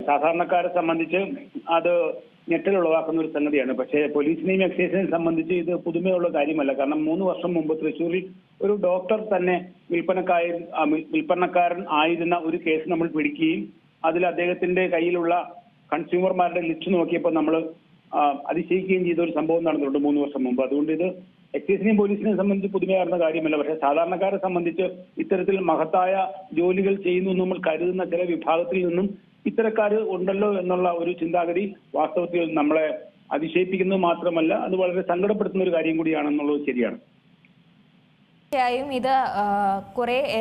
സാധാരണക്കാരെ സംബന്ധിച്ച് അത് ഞെട്ടലുളവാക്കുന്ന ഒരു സംഗതിയാണ്. പക്ഷേ പോലീസിനെയും എക്സൈസിനെയും സംബന്ധിച്ച് ഇത് പുതുമയുള്ള കാര്യമല്ല. കാരണം 3 വർഷം മുമ്പ് തൃശ്ശൂരിൽ ഒരു ഡോക്ടർ തന്നെ വിൽപ്പനക്കാരൻ ആയിരുന്ന ഒരു കേസ് നമ്മൾ പിടിക്കുകയും അതിൽ അദ്ദേഹത്തിന്റെ കയ്യിലുള്ള കൺസ്യൂമർമാരുടെ ലിസ്റ്റ് നോക്കിയപ്പോൾ നമ്മൾ അതിശയിക്കുകയും ചെയ്ത ഒരു സംഭവം നടന്നിട്ടുണ്ട് 3 വർഷം മുമ്പ്. അതുകൊണ്ട് ഇത് എക്സൈസിനെയും പോലീസിനെയും സംബന്ധിച്ച് പുതുമയാർന്ന കാര്യമല്ല. പക്ഷേ സാധാരണക്കാരെ സംബന്ധിച്ച് ഇത്തരത്തിൽ മഹത്തായ ജോലികൾ ചെയ്യുന്നു നമ്മൾ കരുതുന്ന ചില വിഭാഗത്തിൽ നിന്നും ഇത്തരക്കാർ ഉണ്ടല്ലോ എന്നുള്ള ഒരു ചിന്താഗതി വാസ്തവത്തിൽ നമ്മളെ അതിശയിപ്പിക്കുന്നത് മാത്രമല്ല, അത് വളരെ സങ്കടപ്പെടുത്തുന്ന ഒരു കാര്യം കൂടിയാണെന്നുള്ളത് ശരിയാണ്. തീർച്ചയായും ഇത്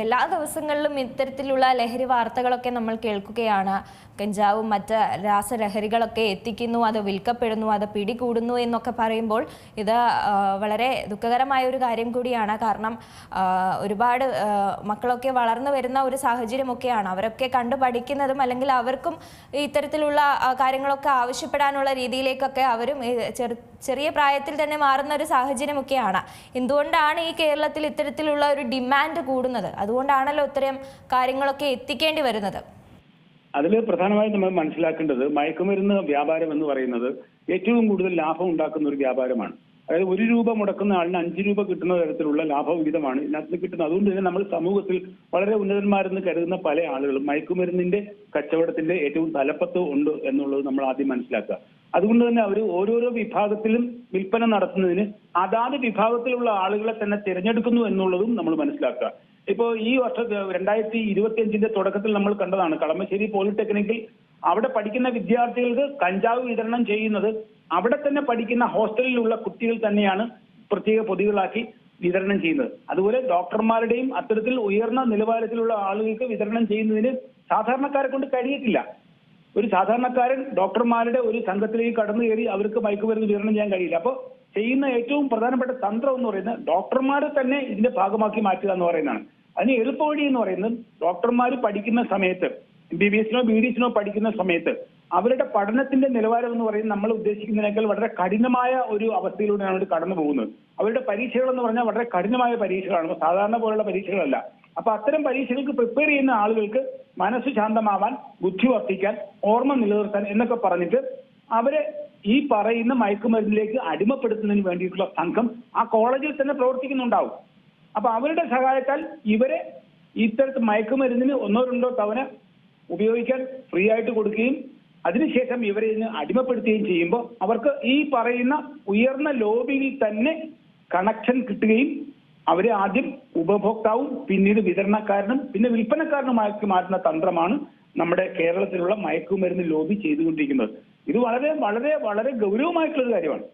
എല്ലാ ദിവസങ്ങളിലും ഇത്തരത്തിലുള്ള ലഹരി വാർത്തകളൊക്കെ നമ്മൾ കേൾക്കുകയാണ്. കഞ്ചാവും മറ്റ് രാസലഹരികളൊക്കെ എത്തിക്കുന്നു, അത് വിൽക്കപ്പെടുന്നു, അത് പിടികൂടുന്നു എന്നൊക്കെ പറയുമ്പോൾ ഇത് വളരെ ദുഃഖകരമായ ഒരു കാര്യം കൂടിയാണ്. കാരണം ഒരുപാട് മക്കളൊക്കെ വളർന്നു വരുന്ന ഒരു സാഹചര്യമൊക്കെയാണ്. അവരൊക്കെ കണ്ടു പഠിക്കുന്നതും അല്ലെങ്കിൽ അവർക്കും ഇത്തരത്തിലുള്ള കാര്യങ്ങളൊക്കെ ആവശ്യപ്പെടാനുള്ള രീതിയിലേക്കൊക്കെ അവരും ചെറിയ പ്രായത്തിൽ തന്നെ മാറുന്ന ഒരു സാഹചര്യമൊക്കെയാണ്. എന്തുകൊണ്ടാണ് ഈ കേരളത്തിൽ ഇത്തരത്തിലുള്ള ഒരു ഡിമാൻഡ് കൂടുന്നത്? അതുകൊണ്ടാണല്ലോ ഇത്തരം കാര്യങ്ങളൊക്കെ എത്തിക്കേണ്ടി വരുന്നത്. അതിൽ പ്രധാനമായും നമ്മൾ മനസ്സിലാക്കേണ്ടത് മയക്കുമരുന്ന് വ്യാപാരം എന്ന് പറയുന്നത് ഏറ്റവും കൂടുതൽ ലാഭം ഉണ്ടാക്കുന്ന ഒരു വ്യാപാരമാണ്. അതായത് 1 രൂപ മുടക്കുന്ന ആളിന് 5 രൂപ കിട്ടുന്ന തരത്തിലുള്ള ലാഭവിഹിതമാണ് ഇതിനകത്ത് കിട്ടുന്നത്. അതുകൊണ്ട് തന്നെ നമ്മൾ സമൂഹത്തിൽ വളരെ ഉന്നതന്മാരെന്ന് കരുതുന്ന പല ആളുകളും മയക്കുമരുന്നിന്റെ കച്ചവടത്തിന്റെ ഏറ്റവും തലപ്പത്ത് ഉണ്ട് എന്നുള്ളത് നമ്മൾ ആദ്യം മനസ്സിലാക്കുക. അതുകൊണ്ട് തന്നെ അവർ ഓരോരോ വിഭാഗത്തിലും വിൽപ്പന നടത്തുന്നതിന് അതാത് വിഭാഗത്തിലുള്ള ആളുകളെ തന്നെ തിരഞ്ഞെടുക്കുന്നു എന്നുള്ളതും നമ്മൾ മനസ്സിലാക്കുക. ഇപ്പോൾ ഈ വർഷം 2025 തുടക്കത്തിൽ നമ്മൾ കണ്ടതാണ് കളമശ്ശേരി പോളിടെക്നിക്കിൽ അവിടെ പഠിക്കുന്ന വിദ്യാർത്ഥികൾക്ക് കഞ്ചാവ് വിതരണം ചെയ്യുന്നത് അവിടെ തന്നെ പഠിക്കുന്ന ഹോസ്റ്റലിലുള്ള കുട്ടികൾ തന്നെയാണ് പ്രത്യേക പൊതികളാക്കി വിതരണം ചെയ്യുന്നത്. അതുപോലെ ഡോക്ടർമാരുടെയും അത്തരത്തിൽ ഉയർന്ന നിലവാരത്തിലുള്ള ആളുകൾക്ക് വിതരണം ചെയ്യുന്നതിന് സാധാരണക്കാരെ കൊണ്ട് കഴിയത്തില്ല. ഒരു സാധാരണക്കാരൻ ഡോക്ടർമാരുടെ ഒരു സംഘത്തിലേക്ക് കടന്നു കയറി അവർക്ക് മയക്കുമരുന്ന് വിതരണം ചെയ്യാൻ കഴിയില്ല. അപ്പോൾ ചെയ്യുന്ന ഏറ്റവും പ്രധാനപ്പെട്ട തന്ത്രം എന്ന് പറയുന്നത് ഡോക്ടർമാരെ തന്നെ ഇതിന്റെ ഭാഗമാക്കി മാറ്റുക എന്ന് പറയുന്നതാണ്. അതിന് എളുപ്പവഴി എന്ന് പറയുന്നത് ഡോക്ടർമാർ പഠിക്കുന്ന സമയത്ത് MBBS-നോ BDS-നോ പഠിക്കുന്ന സമയത്ത് അവരുടെ പഠനത്തിന്റെ നിലവാരം എന്ന് പറയുന്നത് നമ്മൾ ഉദ്ദേശിക്കുന്നതിനേക്കാൾ വളരെ കഠിനമായ ഒരു അവസ്ഥയിലൂടെയാണ് അവർ കടന്നു പോകുന്നത്. അവരുടെ പരീക്ഷകൾ എന്ന് പറഞ്ഞാൽ വളരെ കഠിനമായ പരീക്ഷകളാണ്, സാധാരണ പോലുള്ള പരീക്ഷകളല്ല. അപ്പൊ അത്തരം പരീക്ഷകൾക്ക് പ്രിപ്പയർ ചെയ്യുന്ന ആളുകൾക്ക് മനസ്സ് ശാന്തമാവാൻ, ബുദ്ധി വർദ്ധിക്കാൻ, ഓർമ്മ നിലനിർത്താൻ എന്നൊക്കെ പറഞ്ഞിട്ട് അവരെ ഈ പറയുന്ന മയക്കുമരുന്നിലേക്ക് അടിമപ്പെടുത്തുന്നതിന് വേണ്ടിയിട്ടുള്ള സംഘം ആ കോളേജിൽ തന്നെ പ്രവർത്തിക്കുന്നുണ്ടാവും. അപ്പൊ അവരുടെ സഹായത്താൽ ഇവരെ ഇത്തരത്തിൽ മയക്കുമരുന്നിന് 1-2 തവണ ഉപയോഗിക്കാൻ ഫ്രീ ആയിട്ട് കൊടുക്കുകയും അതിനുശേഷം ഇവരെ ഇതിന് അടിമപ്പെടുത്തുകയും ചെയ്യുമ്പോൾ അവർക്ക് ഈ പറയുന്ന ഉയർന്ന ലോബിയിൽ തന്നെ കണക്ഷൻ കിട്ടുകയും അവരെ ആദ്യം ഉപഭോക്താവും പിന്നീട് വിതരണക്കാരനും പിന്നെ വിൽപ്പനക്കാരനുമാക്കി മാറ്റുന്ന തന്ത്രമാണ് നമ്മുടെ കേരളത്തിലുള്ള മയക്കുമരുന്ന് ലോബി ചെയ്തുകൊണ്ടിരിക്കുന്നത്. ഇത് വളരെ വളരെ വളരെ ഗൗരവമായിട്ടുള്ള കാര്യമാണ്.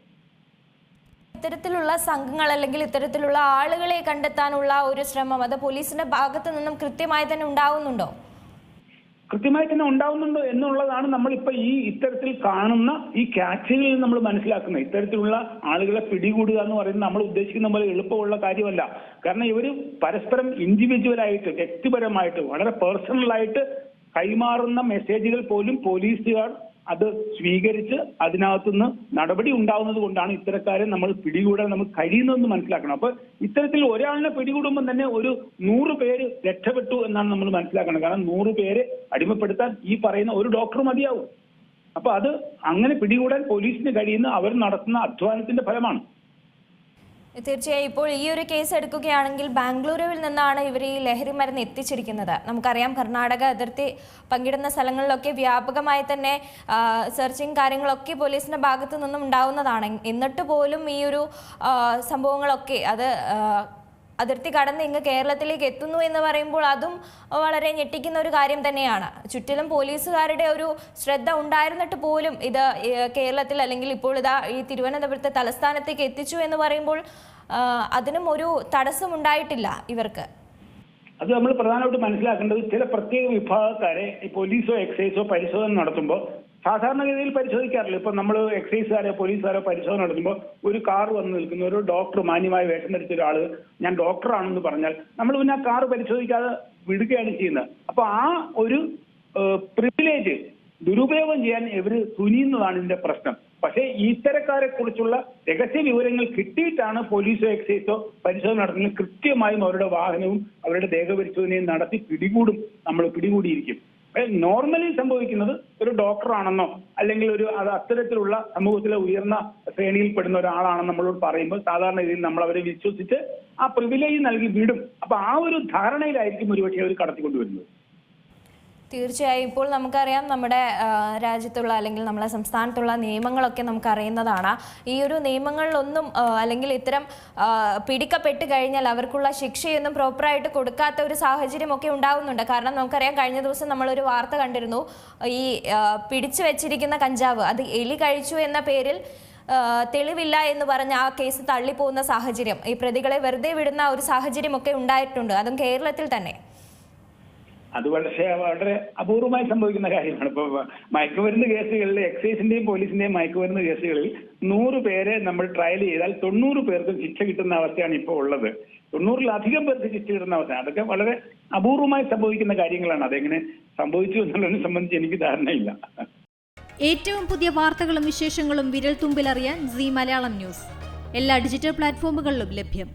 ഇത്തരത്തിലുള്ള സംഘങ്ങൾ അല്ലെങ്കിൽ ഇത്തരത്തിലുള്ള ആളുകളെ കണ്ടെത്താനുള്ള ഒരു ശ്രമം അത് പോലീസിന്റെ ഭാഗത്തു നിന്നും കൃത്യമായി തന്നെ ഉണ്ടാവുന്നുണ്ടോ? കൃത്യമായി തന്നെ ഉണ്ടാവുന്നുണ്ടോ എന്നുള്ളതാണ് നമ്മളിപ്പോ ഈ ഇത്തരത്തിൽ കാണുന്ന ഈ ക്യാച്ചുകളിൽ നമ്മൾ മനസ്സിലാക്കുന്നത്. ഇത്തരത്തിലുള്ള ആളുകളെ പിടികൂടുക എന്ന് പറയുന്നത് നമ്മൾ ഉദ്ദേശിക്കുന്ന പോലെ എളുപ്പമുള്ള കാര്യമല്ല. കാരണം ഇവർ പരസ്പരം ഇൻഡിവിജ്വലായിട്ട് വ്യക്തിപരമായിട്ട് വളരെ പേഴ്സണലായിട്ട് കൈമാറുന്ന മെസ്സേജുകൾ പോലും പോലീസുകാർ അത് സ്വീകരിച്ച് അതിനകത്തുനിന്ന് നടപടി ഉണ്ടാവുന്നത് കൊണ്ടാണ് ഇത്തരക്കാരെ നമ്മൾ പിടികൂടാൻ നമുക്ക് കഴിയുന്നതെന്ന് മനസ്സിലാക്കണം. അപ്പൊ ഇത്തരത്തിൽ ഒരാളിനെ പിടികൂടുമ്പോൾ തന്നെ ഒരു 100 പേര് രക്ഷപ്പെട്ടു എന്നാണ് നമ്മൾ മനസ്സിലാക്കണം. കാരണം 100 പേരെ അടിമപ്പെടുത്താൻ ഈ പറയുന്ന ഒരു ഡോക്ടർ മതിയാവും. അപ്പൊ അത് അങ്ങനെ പിടികൂടാൻ പോലീസിന് കഴിയുന്ന അവർ നടത്തുന്ന അധ്വാനത്തിന്റെ ഫലമാണ്. തീർച്ചയായും ഇപ്പോൾ ഈ ഒരു കേസ് എടുക്കുകയാണെങ്കിൽ ബാംഗ്ലൂരുവിൽ നിന്നാണ് ഇവർ ഈ ലഹരി മരുന്ന് എത്തിച്ചിരിക്കുന്നത്. നമുക്കറിയാം കർണാടക അതിർത്തി പങ്കിടുന്ന സ്ഥലങ്ങളിലൊക്കെ വ്യാപകമായി തന്നെ സെർച്ചിങ് കാര്യങ്ങളൊക്കെ പോലീസിന്റെ ഭാഗത്തു നിന്നും ഉണ്ടാവുന്നതാണ്. എന്നിട്ട് പോലും ഈ ഒരു സംഭവങ്ങളൊക്കെ അത് അതിർത്തി കടന്ന് ഇങ്ങ് കേരളത്തിലേക്ക് എത്തുന്നു എന്ന് പറയുമ്പോൾ അതും വളരെ ഞെട്ടിക്കുന്ന ഒരു കാര്യം തന്നെയാണ്. ചുറ്റിലും പോലീസുകാരുടെ ഒരു ശ്രദ്ധ ഉണ്ടായിരുന്നിട്ട് പോലും ഇത് കേരളത്തിൽ അല്ലെങ്കിൽ ഇപ്പോൾ ഇതാ ഈ തിരുവനന്തപുരത്തെ തലസ്ഥാനത്തേക്ക് എത്തിച്ചു എന്ന് പറയുമ്പോൾ അതിനും ഒരു തടസ്സം ഉണ്ടായിട്ടില്ല ഇവർക്ക്. അത് നമ്മൾ പ്രധാനമായിട്ട് മനസ്സിലാക്കേണ്ടത് ചില പ്രത്യേക വിഭാഗക്കാരെ ഈ പോലീസോ എക്സൈസോ പരിശോധന നടത്തുമ്പോൾ സാധാരണഗതിയിൽ പരിശോധിക്കാറില്ല. ഇപ്പൊ നമ്മൾ എക്സൈസുകാരോ പോലീസുകാരോ പരിശോധന നടത്തുമ്പോൾ ഒരു കാർ വന്ന് നിൽക്കുന്ന ഒരു ഡോക്ടർ മാന്യമായ വേഷം ധരിച്ച ഒരാള് ഞാൻ ഡോക്ടറാണെന്ന് പറഞ്ഞാൽ നമ്മൾ പിന്നെ ആ കാർ പരിശോധിക്കാതെ വിടുകയാണ് ചെയ്യുന്നത്. അപ്പൊ ആ ഒരു പ്രിവിലേജ് ദുരുപയോഗം ചെയ്യാൻ ഇവര് തുനിയുന്നതാണ് ഇതിന്റെ പ്രശ്നം. പക്ഷേ ഇത്തരക്കാരെ കുറിച്ചുള്ള രഹസ്യ വിവരങ്ങൾ കിട്ടിയിട്ടാണ് പോലീസോ എക്സൈസോ പരിശോധന നടത്തുന്നത്. കൃത്യമായും അവരുടെ വാഹനവും അവരുടെ ദേഹപരിശോധനയും നടത്തി പിടികൂടിയിരിക്കും. നോർമലി സംഭവിക്കുന്നത് ഒരു ഡോക്ടറാണെന്നോ അല്ലെങ്കിൽ അത് അത്തരത്തിലുള്ള സമൂഹത്തിലെ ഉയർന്ന ശ്രേണിയിൽപ്പെടുന്ന ഒരാളാണെന്ന് നമ്മളോട് പറയുമ്പോൾ സാധാരണ രീതിയിൽ നമ്മൾ അവരെ വിശ്വസിച്ച് ആ പ്രിവിലേജ് നൽകി വിടും. അപ്പൊ ആ ഒരു ധാരണയിലായിരിക്കും ഒരുപക്ഷെ അവർ കടത്തിക്കൊണ്ടുവരുന്നത്. തീർച്ചയായും ഇപ്പോൾ നമുക്കറിയാം നമ്മുടെ രാജ്യത്തുള്ള അല്ലെങ്കിൽ നമ്മുടെ സംസ്ഥാനത്തുള്ള നിയമങ്ങളൊക്കെ നമുക്കറിയുന്നതാണ്. ഈ ഒരു നിയമങ്ങളിലൊന്നും അല്ലെങ്കിൽ ഇത്തരം പിടിക്കപ്പെട്ട് കഴിഞ്ഞാൽ അവർക്കുള്ള ശിക്ഷയൊന്നും പ്രോപ്പറായിട്ട് കൊടുക്കാത്ത ഒരു സാഹചര്യമൊക്കെ ഉണ്ടാകുന്നുണ്ട്. കാരണം നമുക്കറിയാം കഴിഞ്ഞ ദിവസം നമ്മളൊരു വാർത്ത കണ്ടിരുന്നു, ഈ പിടിച്ചു വെച്ചിരിക്കുന്ന കഞ്ചാവ് അത് എലി കഴിച്ചു എന്ന പേരിൽ തെളിവില്ല എന്ന് പറഞ്ഞ് ആ കേസ് തള്ളിപ്പോകുന്ന സാഹചര്യം, ഈ പ്രതികളെ വെറുതെ വിടുന്ന ഒരു സാഹചര്യമൊക്കെ ഉണ്ടായിട്ടുണ്ട്, അതും കേരളത്തിൽ തന്നെ. അത് വളരെ അപൂർവമായി സംഭവിക്കുന്ന കാര്യമാണ്. ഇപ്പൊ മയക്കുമരുന്ന് കേസുകളിൽ എക്സൈസിന്റെയും പോലീസിന്റെയും മയക്കുമരുന്ന് കേസുകളിൽ 100 പേരെ നമ്മൾ ട്രയൽ ചെയ്താൽ 90 പേർക്കും ശിക്ഷ കിട്ടുന്ന അവസ്ഥയാണ് ഇപ്പോൾ ഉള്ളത്. 90-ലധികം പേർക്ക് ശിക്ഷ കിട്ടുന്ന അവസ്ഥ. അതൊക്കെ വളരെ അപൂർവമായി സംഭവിക്കുന്ന കാര്യങ്ങളാണ്. അതെങ്ങനെ സംഭവിച്ചു എന്നുള്ളതിനെ സംബന്ധിച്ച് എനിക്ക് ധാരണയില്ല. ഏറ്റവും പുതിയ വാർത്തകളും വിശേഷങ്ങളും വിരൽ തുമ്പിലറിയാൻ സീ മലയാളം ന്യൂസ് എല്ലാ ഡിജിറ്റൽ പ്ലാറ്റ്ഫോമുകളിലും ലഭ്യം.